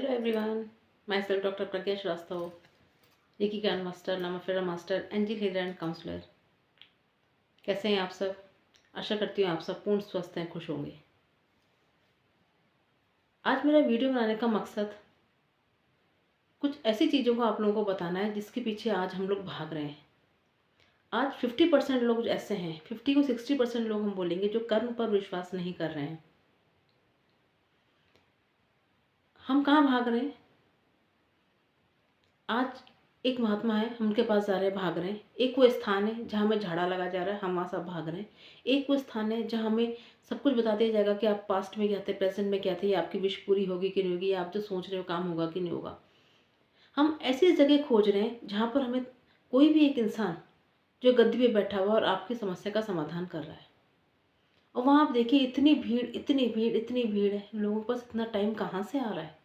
Hello everyone, myself doctor Pragya Shrivastava, reiki grand master, नामाफेरा master, angel healer and counsellor. कैसे हैं आप सब? आशा करती हूँ आप सब पूर्ण स्वस्थ हैं, खुश होंगे। आज मेरा वीडियो बनाने का मकसद कुछ ऐसी चीज़ों को आप लोगों को बताना है जिसके पीछे आज हम लोग भाग रहे हैं। आज 50% लोग ऐसे हैं, 50 को 60% लोग हम बोलेंगे जो कर्म पर विश्वास नहीं कर रहे हैं। हम कहाँ भाग रहे हैं? आज एक महात्मा है, हम उनके पास जा रहे हैं, भाग रहे हैं। एक वो स्थान है जहाँ हमें झाड़ा लगा जा रहा है, हम वहाँ सब भाग रहे हैं। एक वो स्थान है जहाँ हमें सब कुछ बता दिया जाएगा कि आप पास्ट में क्या थे, प्रेजेंट में क्या थे, या आपकी विश पूरी होगी कि नहीं होगी, या आप जो सोच रहे हो काम होगा कि नहीं होगा। हम ऐसी जगह खोज रहे हैं जहाँ पर हमें कोई भी एक इंसान जो गद्दी पे बैठा हुआ और आपकी समस्या का समाधान कर रहा है। और वहाँ आप देखिए, इतनी भीड़, इतनी भीड़, इतनी भीड़ है, लोगों के पास इतना टाइम कहाँ से आ रहा है?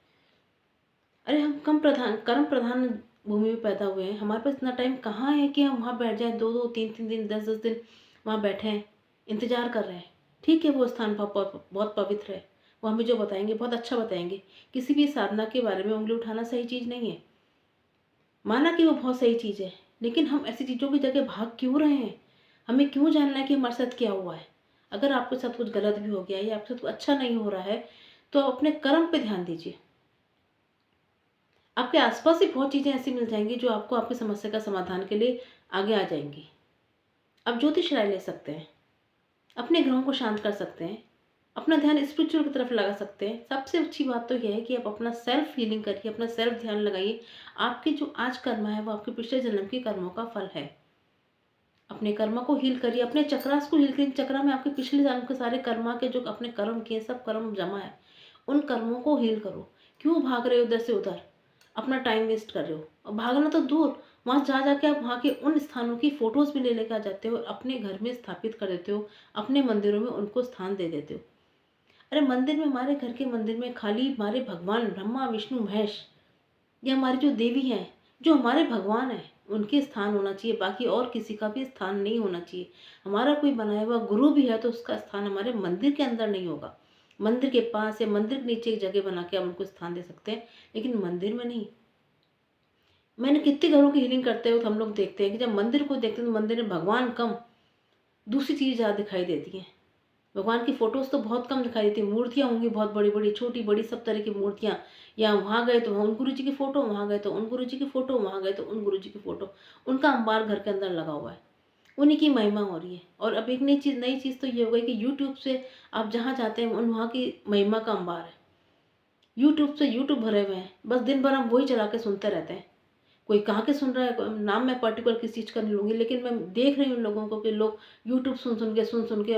अरे हम कर्म प्रधान भूमि में पैदा हुए हैं, हमारे पास इतना टाइम कहाँ है कि हम वहाँ बैठ जाएं, 2-2, 3-3 दिन, 10-10 दिन वहाँ बैठे हैं, इंतजार कर रहे हैं। ठीक है, वो स्थान बहुत बहुत पवित्र है, वो हमें जो बताएंगे बहुत अच्छा बताएंगे। किसी भी साधना के बारे में उंगली उठाना सही चीज़ नहीं है, माना कि वो बहुत सही चीज़ है, लेकिन हम ऐसी चीज़ों की जगह भाग क्यों रहे हैं? हमें क्यों जानना है कि हमारे साथ क्या हुआ है? अगर आपके साथ कुछ गलत भी हो गया या आपके साथ कुछ अच्छा नहीं हो रहा है, तो आप अपने कर्म पे ध्यान दीजिए। आपके आसपास ही बहुत चीज़ें ऐसी मिल जाएंगी जो आपको आपकी समस्या का समाधान के लिए आगे आ जाएंगी। आप ज्योतिष राय ले सकते हैं, अपने ग्रहों को शांत कर सकते हैं, अपना ध्यान स्पिरिचुअल की तरफ लगा सकते हैं। सबसे अच्छी बात तो यह है कि आप अपना सेल्फ हीलिंग करिए, अपना सेल्फ ध्यान लगाइए। आपके जो आज कर्म है वो आपके पिछले जन्म के कर्मों का फल है। अपने कर्म को हील करिए, अपने चक्रास को हील करिए। चक्रा में आपके पिछले जन्म के सारे कर्मा के जो अपने कर्म किए, सब कर्म जमा है, उन कर्मों को हील करो। क्यों भाग रहे हो इधर से उधर? अपना टाइम वेस्ट कर रहे हो। और भागना तो दूर, वहाँ जा जाके आप वहाँ के उन स्थानों की फ़ोटोज़ भी ले लेकर आ जाते हो और अपने घर में स्थापित कर देते हो, अपने मंदिरों में उनको स्थान दे देते हो। अरे मंदिर में, हमारे घर के मंदिर में खाली हमारे भगवान ब्रह्मा विष्णु महेश या हमारी जो देवी हैं, जो हमारे भगवान हैं, उनके स्थान होना चाहिए, बाकी और किसी का भी स्थान नहीं होना चाहिए। हमारा कोई बनाया हुआ गुरु भी है तो उसका स्थान हमारे मंदिर के अंदर नहीं होगा। मंदिर के पास या मंदिर के नीचे एक जगह बना के आप उनको स्थान दे सकते हैं, लेकिन मंदिर में नहीं। मैंने कितने घरों की हीलिंग करते हुए हम लोग देखते हैं कि जब मंदिर को देखते हैं तो मंदिर में भगवान कम, दूसरी चीज़ ज़्यादा दिखाई देती हैं। भगवान की फ़ोटोज़ तो बहुत कम दिखाई देती हैं, मूर्तियाँ होंगी बहुत बड़ी बड़ी, छोटी बड़ी, सब तरह की मूर्तियाँ। या वहाँ गए तो उन गुरु जी की फ़ोटो, वहाँ गए तो उन गुरु जी की फ़ोटो, वहाँ गए तो उन गुरु जी की फ़ोटो। उनका अंबार घर के अंदर लगा हुआ है, उन्हीं की महिमा हो रही है। और अब एक नई चीज़ तो ये हो गई कि यूट्यूब से आप जहाँ जाते हैं उन वहाँ की महिमा का अंबार है। यूट्यूब से यूट्यूब भरे हुए हैं, बस दिन भर हम वही चला के सुनते रहते हैं। कोई कहाँ के सुन रहा है, नाम मैं पर्टिकुलर किसी चीज़ का नहीं लूँगी, लेकिन मैं देख रही हूँ उन लोगों को कि लोग यूट्यूब सुन सुन के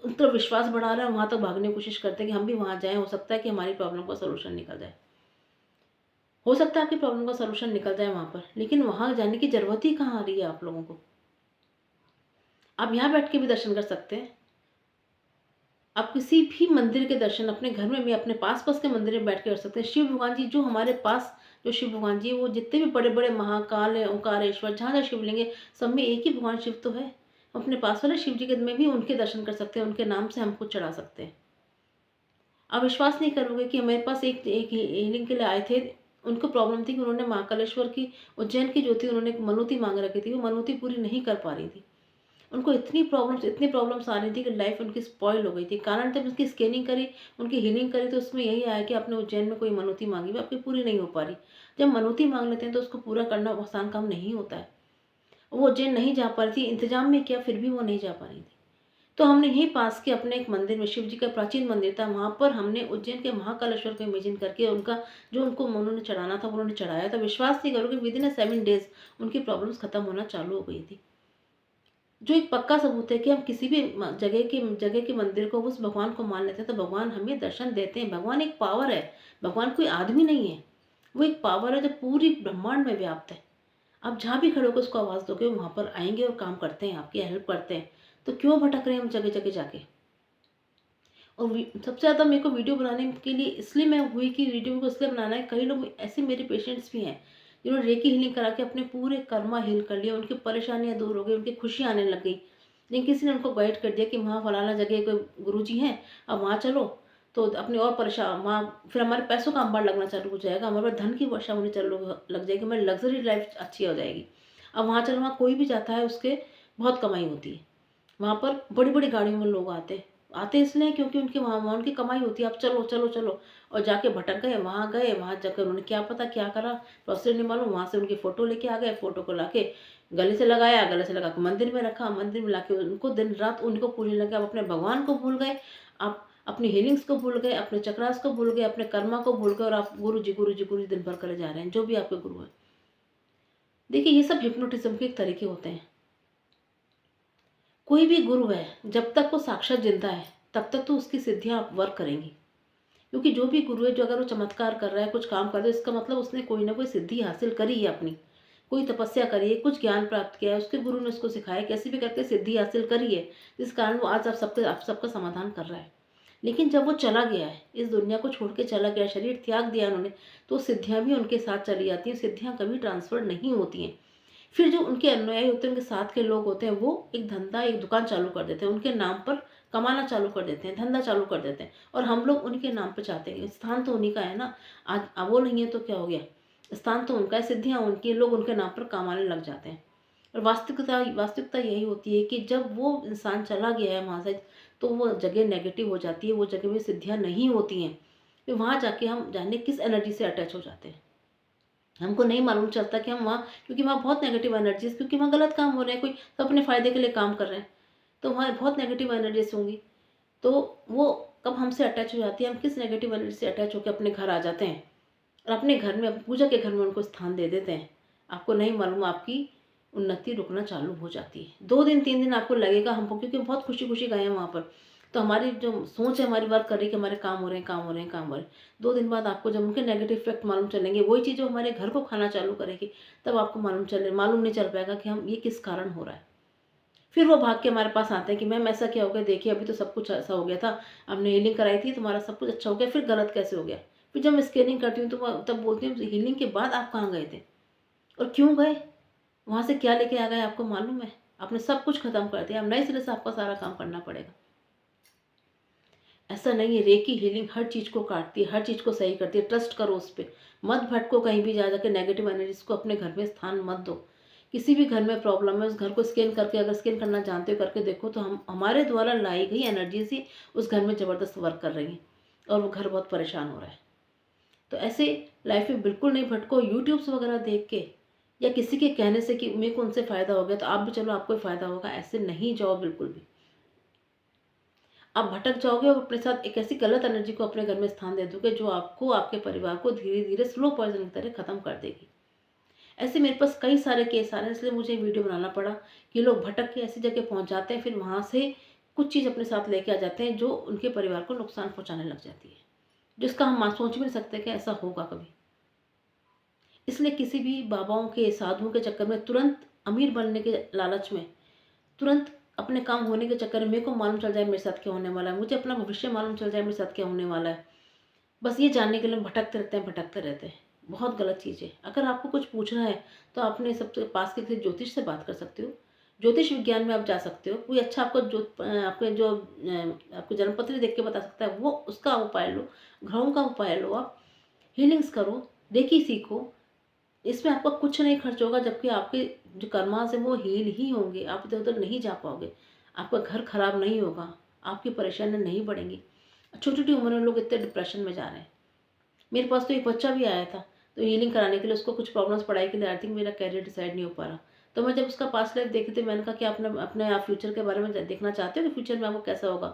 उन तरफ विश्वास बढ़ा रहे हैं, वहाँ तक भागने की कोशिश करते हैं कि हम भी वहाँ जाएँ, हो सकता है कि हमारी प्रॉब्लम का सॉल्यूशन निकल जाए। हो सकता है आपकी प्रॉब्लम का सॉल्यूशन निकल जाए वहाँ पर, लेकिन वहाँ जाने की ज़रूरत ही कहाँ आ रही है आप लोगों को? आप यहाँ बैठ के भी दर्शन कर सकते हैं। आप किसी भी मंदिर के दर्शन अपने घर में भी, अपने पास-पास के मंदिर में बैठ के कर सकते हैं। शिव भगवान जी जो हमारे पास, जो शिव भगवान जी वो जितने भी बड़े-बड़े महाकाल है, ओंकारेश्वर, जहाँ-जहाँ शिवलिंग है, सब में एक ही भगवान शिव तो है। अपने पास वाले शिव जी के में भी उनके दर्शन कर सकते हैं, उनके नाम से हम कुछ चढ़ा सकते हैं। आप विश्वास नहीं करोगे कि मेरे पास एक एक हीलिंग के लिए आए थे। उनको प्रॉब्लम थी कि उन्होंने महाकालेश्वर की, उज्जैन की जो थी, उन्होंने एक मनौती माँग रखी थी, वो मनौती पूरी नहीं कर पा रही थी। उनको इतनी प्रॉब्लम्स आ रही थी कि लाइफ उनकी स्पॉइल हो गई थी। कारण जब उसकी स्कैनिंग करी, उनकी हीलिंग करी, तो उसमें यही आया कि आपने उज्जैन में कोई मनौती माँगी, वो आपकी पूरी नहीं हो पा रही। जब मनौती माँग लेते हैं तो उसको पूरा करना आसान काम नहीं होता है। वो उज्जैन नहीं जा पा रही थी, इंतज़ाम में किया फिर भी वो नहीं जा पा रही थी। तो हमने यहीं पास के अपने एक मंदिर में, शिव जी का प्राचीन मंदिर था, वहाँ पर हमने उज्जैन के महाकालेश्वर को इमेजिन करके उनका जो उनको उन्होंने चढ़ाना था, उन्होंने चढ़ाया था। विश्वास नहीं करोगे, विदिन 7 डेज़ उनकी प्रॉब्लम्स खत्म होना चालू हो गई थी। जो एक पक्का सबूत है कि हम किसी भी जगह के मंदिर को, उस भगवान को मान लेते हैं तो भगवान हमें दर्शन देते हैं। भगवान एक पावर है, भगवान कोई आदमी नहीं है। वो एक पावर है जो पूरी ब्रह्मांड में व्याप्त है। आप जहाँ भी खड़े होकर उसको आवाज़ दोगे, वहाँ पर आएँगे और काम करते हैं, आपकी हेल्प करते हैं। तो क्यों भटक रहे हैं हम जगह-जगह जाके? और सबसे ज़्यादा मेरे को वीडियो बनाने के लिए इसलिए मैं हुई कि वीडियो को इसलिए बनाना है, कई लोग ऐसे मेरे पेशेंट्स भी हैं जिन्होंने रेकी हीलिंग करा के अपने पूरे कर्मा हील कर लिया, उनकी परेशानियाँ दूर हो गई, उनकी खुशियाँ आने लग गई। लेकिन किसी ने उनको गाइड कर दिया कि वहाँ फलाना जगह कोई गुरुजी हैं, अब वहाँ चलो, तो अपनी और परेशान वहाँ फिर हमारे पैसों का अंबार लगना चालू हो जाएगा, हमारे पास धन की वर्षा होनी चालू लग जाएगी, हमारी लग्ज़री लाइफ़ अच्छी हो जाएगी। अब वहाँ चलो, वहाँ कोई भी जाता है उसके बहुत कमाई होती है। वहाँ पर बड़ी-बड़ी गाड़ियों में लोग आते हैं। आते इसलिए क्योंकि उनकी वहाँ वहाँ उनकी कमाई होती है। अब चलो, चलो, चलो और जाके भटक गए, वहाँ जाकर उन्होंने क्या पता क्या करा, प्रोसेस नहीं मालूम, वहाँ से उनकी फ़ोटो लेके आ गए, फ़ोटो को लाके गले से लगाया, गले से लगा के मंदिर में रखा, मंदिर में लाके उनको दिन-रात उनको पूजने लगे। अब अपने भगवान को भूल गए, आप अपनी हीलिंग्स को भूल गए, अपने चक्रास को भूल गए, अपने कर्मा को भूल गए और आप गुरु जी, गुरु जी, गुरु जी दिन भर करे जा रहे हैं, जो भी आपके गुरु हैं। देखिए, ये सब हिप्नोटिज़्म के एक तरीके होते हैं। कोई भी गुरु है, जब तक वो साक्षात ज़िंदा है, तब तक तो उसकी सिद्धियाँ वर्क करेंगी। क्योंकि जो भी गुरु है, जो अगर वो चमत्कार कर रहा है, कुछ काम कर रहा है, इसका मतलब उसने कोई ना कोई सिद्धि हासिल करी है अपनी। कोई तपस्या करी है, कुछ ज्ञान प्राप्त किया है, उसके गुरु ने उसको सिखाया, कैसे भी करके सिद्धि हासिल करी है, जिस कारण वो आज आप सबका समाधान कर रहा है। लेकिन जब वो चला गया है, इस दुनिया को छोड़ के चला गया, शरीर त्याग दिया उन्होंने, तो सिद्धियाँ भी उनके साथ चली जाती हैं, सिद्धियाँ कभी ट्रांसफ़र नहीं होती हैं। फिर जो उनके अनुयायी होते हैं, उनके साथ के लोग होते हैं, वो एक धंधा, एक दुकान चालू कर देते हैं, उनके नाम पर कमाना चालू कर देते हैं, धंधा चालू कर देते हैं और हम लोग उनके नाम पे चाहते हैं। स्थान तो उन्हीं का है ना, आज अब वो नहीं है तो क्या हो गया? स्थान तो उनका है, सिद्धियाँ उनकी, लोग उनके नाम पर कमाने लग जाते हैं। और वास्तविकता यही होती है कि जब वो इंसान चला गया है वहाँ से, तो वो जगह नेगेटिव हो जाती है, वो जगह में सिद्धियाँ नहीं होती हैं। फिर वहाँ जाके हम जाने किस एनर्जी से अटैच हो जाते हैं। हमको नहीं मालूम चलता कि हम वहाँ, क्योंकि वहाँ बहुत नेगेटिव एनर्जीज़, क्योंकि वहाँ गलत काम हो रहे हैं, कोई तो अपने फ़ायदे के लिए काम कर रहे हैं, तो वहाँ बहुत नेगेटिव एनर्जीज़ होंगी। तो वो कब हमसे अटैच हो जाती है, हम किस नेगेटिव एनर्जी से अटैच होकर अपने घर आ जाते हैं और अपने घर में, पूजा के घर में उनको स्थान दे देते हैं। आपको नहीं मालूम, आपकी उन्नति रुकना चालू हो जाती है। 2 दिन 3 दिन आपको लगेगा हमको, क्योंकि बहुत खुशी-खुशी गए हैं वहाँ पर। तो हमारी जो सोच है हमारी वर्क कर रही है कि हमारे काम हो रहे हैं, काम हो रहे हैं, काम हो रहे हैं। 2 दिन बाद आपको जब उनके नेगेटिव इफ़ेक्ट मालूम चलेंगे, वही चीज़ जो हमारे घर को खाना चालू करेगी, तब आपको मालूम नहीं चल पाएगा कि हम ये किस कारण हो रहा है। फिर वो भाग के हमारे पास आते हैं कि मैम ऐसा क्या हो गया? देखिए अभी तो सब कुछ ऐसा हो गया था, हमने हीलिंग कराई थी, तुम्हारा सब कुछ अच्छा हो गया, फिर गलत कैसे हो गया? फिर जब मैं स्कैनिंग करती हूँ तो मैं तब बोलती हूँ हीलिंग के बाद आप कहाँ गए थे? और क्यों गए? वहाँ से क्या लेके आ गए आपको मालूम है? आपने सब कुछ खत्म कर दिया, अब नए सिरे से आपको सारा काम करना पड़ेगा। ऐसा नहीं है, रेकी हीलिंग हर चीज़ को काटती है, हर चीज़ को सही करती है, ट्रस्ट करो उस पे। मत भटको कहीं भी, जा के नेगेटिव एनर्जीज़ को अपने घर में स्थान मत दो। किसी भी घर में प्रॉब्लम है, उस घर को स्कैन करके, अगर स्कैन करना जानते हो करके देखो, तो हम हमारे द्वारा लाई गई एनर्जीज़ ही उस घर में ज़बरदस्त वर्क कर रही हैं और वो घर बहुत परेशान हो रहा है। तो ऐसे लाइफ में बिल्कुल नहीं भटको। यूट्यूब्स वगैरह देख के या किसी के कहने से कि मेरे को उनसे फ़ायदा हो गया तो आप भी चलो आपको ही फ़ायदा होगा, ऐसे नहीं जाओ बिल्कुल भी। आप भटक जाओगे और अपने साथ एक ऐसी गलत एनर्जी को अपने घर में स्थान दे दोगे जो आपको, आपके परिवार को धीरे-धीरे स्लो पॉइज़न की तरह खत्म कर देगी। ऐसे मेरे पास कई सारे केस आ रहे हैं, इसलिए मुझे वीडियो बनाना पड़ा कि लोग भटक के ऐसी जगह पहुँच जाते हैं, फिर वहाँ से कुछ चीज़ अपने साथ लेके आ जाते हैं जो उनके परिवार को नुकसान पहुँचाने लग जाती है, जिसका हम सोच भी नहीं सकते कि ऐसा होगा कभी। इसलिए किसी भी बाबाओं के, साधुओं के चक्कर में, तुरंत अमीर बनने के लालच में, तुरंत अपने काम होने के चक्कर में, मेरे को मालूम चल जाए मेरे साथ क्या होने वाला है, मुझे अपना भविष्य मालूम चल जाए मेरे साथ क्या होने वाला है, बस ये जानने के लिए भटकते रहते हैं, भटकते रहते हैं। बहुत गलत चीज़ है। अगर आपको कुछ पूछना है तो अपने सबसे पास के किसी ज्योतिष से बात कर सकते हो। ज्योतिष विज्ञान में आप जा सकते हो। कोई अच्छा आपको आपके जो आपको जन्मपत्री देख के बता सकता है, वो उसका उपाय लो, ग्रहों का उपाय लो आप, हीलिंग्स करो, रेकी सीखो। इसमें आपका कुछ नहीं खर्च होगा, जबकि आपके जो कर्मास हैं वो हील ही होंगे। आप इधर-उधर नहीं जा पाओगे, आपका घर खराब नहीं होगा, आपकी परेशानियाँ नहीं बढ़ेंगी। छोटी-छोटी उम्र में लोग इतने डिप्रेशन में जा रहे हैं। मेरे पास तो एक बच्चा भी आया था, तो हीलिंग कराने के लिए, उसको कुछ प्रॉब्लम्स पढ़ाई के लिए, आई थिंक मेरा करियर डिसाइड नहीं हो पा रहा। तो मैं जब उसका पास्ट लाइफ देखी थी, मैंने कहा कि आपने अपने आप फ्यूचर के बारे में देखना चाहते हो कि फ्यूचर में आपको कैसा होगा?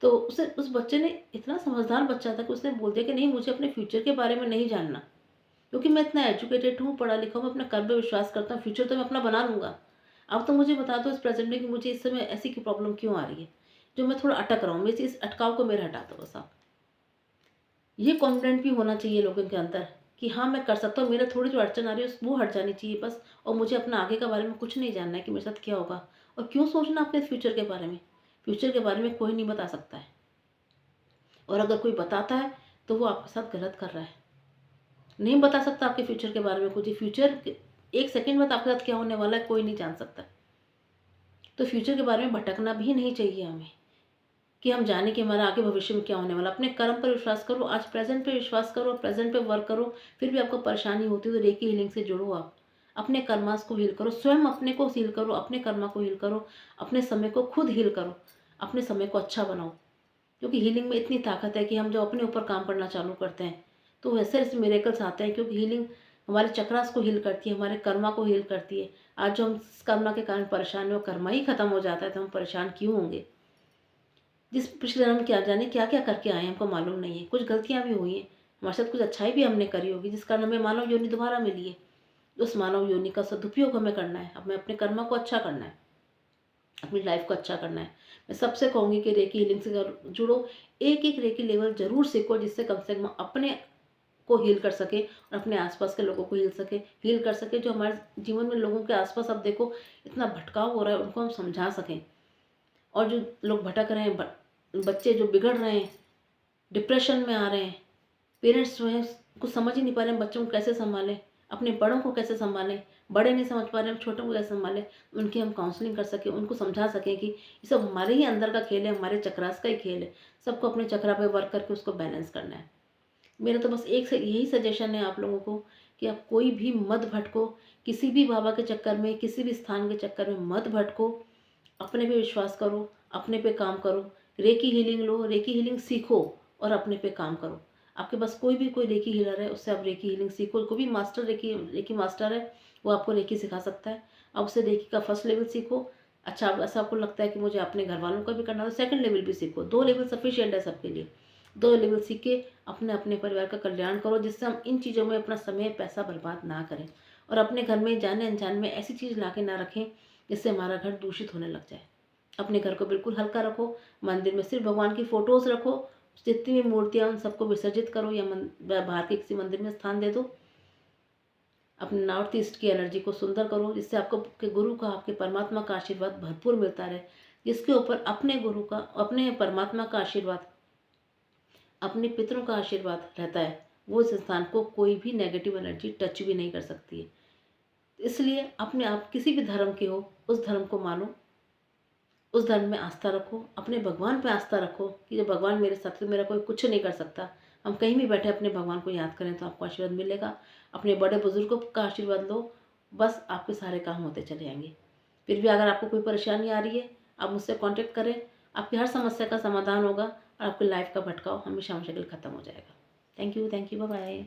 तो उस बच्चे ने, इतना समझदार बच्चा था कि उसने बोल दिया कि नहीं, मुझे अपने फ्यूचर के बारे में नहीं जानना। क्योंकि मैं इतना एजुकेटेड हूँ, पढ़ा लिखा हूँ, मैं अपने कर्म पे विश्वास करता हूँ, फ्यूचर तो मैं अपना बना लूँगा। अब तो मुझे बता दो इस प्रेज़ेंट में कि मुझे इस समय ऐसी की प्रॉब्लम क्यों आ रही है, जो मैं थोड़ा अटक रहा हूँ, मेरे इस अटकाव को मेरे हटा दो बस आप। ये कॉन्फिडेंट भी होना चाहिए लोगों के अंदर कि हाँ, मैं कर सकता हूँ, मेरा थोड़ी जो अड़चन आ रही है वो हट जानी चाहिए बस, और मुझे अपना आगे के बारे में कुछ नहीं जानना है कि मेरे साथ क्या होगा और क्यों सोचना अपने फ्यूचर के बारे में। फ्यूचर के बारे में कोई नहीं बता सकता है, और अगर कोई बताता है, तो वो आपके साथ गलत कर रहा है। नहीं बता सकता आपके फ्यूचर के बारे में कुछ, फ्यूचर 1 सेकंड बाद आपके साथ क्या होने वाला है कोई नहीं जान सकता। तो फ्यूचर के बारे में भटकना भी नहीं चाहिए हमें। कि हम जाने कि हमारा आगे भविष्य में क्या होने वाला। अपने कर्म पर विश्वास करो, आज प्रेज़ेंट पे विश्वास करो, प्रेज़ेंट पे वर्क करो। फिर भी आपको परेशानी होती है तो रेकी हीलिंग से जुड़ो आप। अपने कर्मास को हील करो, स्वयं अपने को हील करो, अपने कर्मा को हील करो, अपने समय को खुद हील करो, अपने समय को अच्छा बनाओ। क्योंकि हीलिंग में इतनी ताकत है कि हम जब अपने ऊपर काम करना चालू करते हैं तो वैसे ऐसे मिरेकल्स आते हैं, क्योंकि हीलिंग हमारे चक्रास को हील करती है, हमारे कर्मा को हील करती है। आज जो हम कर्मा के कारण परेशान हैं वो कर्मा ही खत्म हो जाता है तो हम परेशान क्यों होंगे। जिस पिछले जन्म क्या जाने क्या क्या करके आए हैं हमको मालूम नहीं है। कुछ गलतियां भी हुई हैं, हमारे साथ कुछ अच्छाई भी हमने करी होगी जिस कारण हमें मानव योनि दोबारा मिली है। उस मानव योनि का सदुपयोग हमें करना है, हमें अपने कर्मा को अच्छा करना है, अपनी लाइफ को अच्छा करना है। मैं सबसे कहूँगी कि रेकी हीलिंग से जुड़ो, एक एक रेकी लेवल जरूर सीखो, जिससे कम से कम अपने को हील कर सके और अपने आसपास के लोगों को हील कर सके। जो हमारे जीवन में लोगों के आसपास अब देखो इतना भटकाव हो रहा है, उनको हम समझा सकें। और जो लोग भटक रहे हैं, बच्चे जो बिगड़ रहे हैं, डिप्रेशन में आ रहे हैं, पेरेंट्स जो हैं कुछ समझ ही नहीं पा रहे हैं बच्चों को कैसे संभालें, अपने बड़ों को कैसे संभालें, बड़े नहीं समझ पा रहे हैं छोटों को कैसे संभालें। उनकी हम काउंसलिंग कर सकें, उनको समझा सकें कि ये सब हमारे ही अंदर का खेल है, हमारे चक्रास का ही खेल है। सबको अपने चक्रा पे वर्क करके उसको बैलेंस करना है। मेरा तो बस एक से यही सजेशन है आप लोगों को कि आप कोई भी मत भटको, किसी भी बाबा के चक्कर में, किसी भी स्थान के चक्कर में मत भटको। अपने पे विश्वास करो, अपने पे काम करो, रेकी हीलिंग लो, रेकी हीलिंग सीखो और अपने पे काम करो। आपके पास कोई रेकी हीलर है, उससे आप रेकी हीलिंग सीखो। कोई भी मास्टर रेकी रेकी मास्टर है, वो आपको रेकी सिखा सकता है। आप उससे रेकी का फर्स्ट लेवल सीखो। अच्छा, ऐसा आपको लगता है कि मुझे अपने घर वालों का भी करना, तो सेकंड लेवल भी सीखो। 2 लेवल सफिशिएंट है सबके लिए। 2 लेवल सीख के अपने अपने परिवार का कल्याण करो, जिससे हम इन चीज़ों में अपना समय पैसा बर्बाद ना करें और अपने घर में जाने अनजान में ऐसी चीज़ ला के ना रखें जिससे हमारा घर दूषित होने लग जाए। अपने घर को बिल्कुल हल्का रखो, मंदिर में सिर्फ भगवान की फ़ोटोज़ रखो, जितनी भी मूर्तियाँ उन सबको विसर्जित करो या बाहर के किसी मंदिर में स्थान दे दो। अपने नॉर्थ ईस्ट की एनर्जी को सुंदर करो, जिससे आपको के गुरु का, आपके परमात्मा का आशीर्वाद भरपूर मिलता रहे। जिसके ऊपर अपने गुरु का, अपने परमात्मा का आशीर्वाद, अपने पितरों का आशीर्वाद रहता है, वो इस स्थान को कोई भी नेगेटिव एनर्जी टच भी नहीं कर सकती है। इसलिए अपने आप किसी भी धर्म के हो, उस धर्म को मानो, उस धर्म में आस्था रखो, अपने भगवान पे आस्था रखो कि जो भगवान मेरे साथ है, मेरा कोई कुछ नहीं कर सकता। हम कहीं भी बैठे अपने भगवान को याद करें तो आपको आशीर्वाद मिलेगा। अपने बड़े बुजुर्गों का आशीर्वाद लो, बस आपके सारे काम होते चले जाएंगे। फिर भी अगर आपको कोई परेशानी आ रही है, आप मुझसे कांटेक्ट करें, आपकी हर समस्या का समाधान होगा और आपकी लाइफ का भटकाव हमेशा हमेशा के लिए खत्म हो जाएगा। Thank you, bye bye.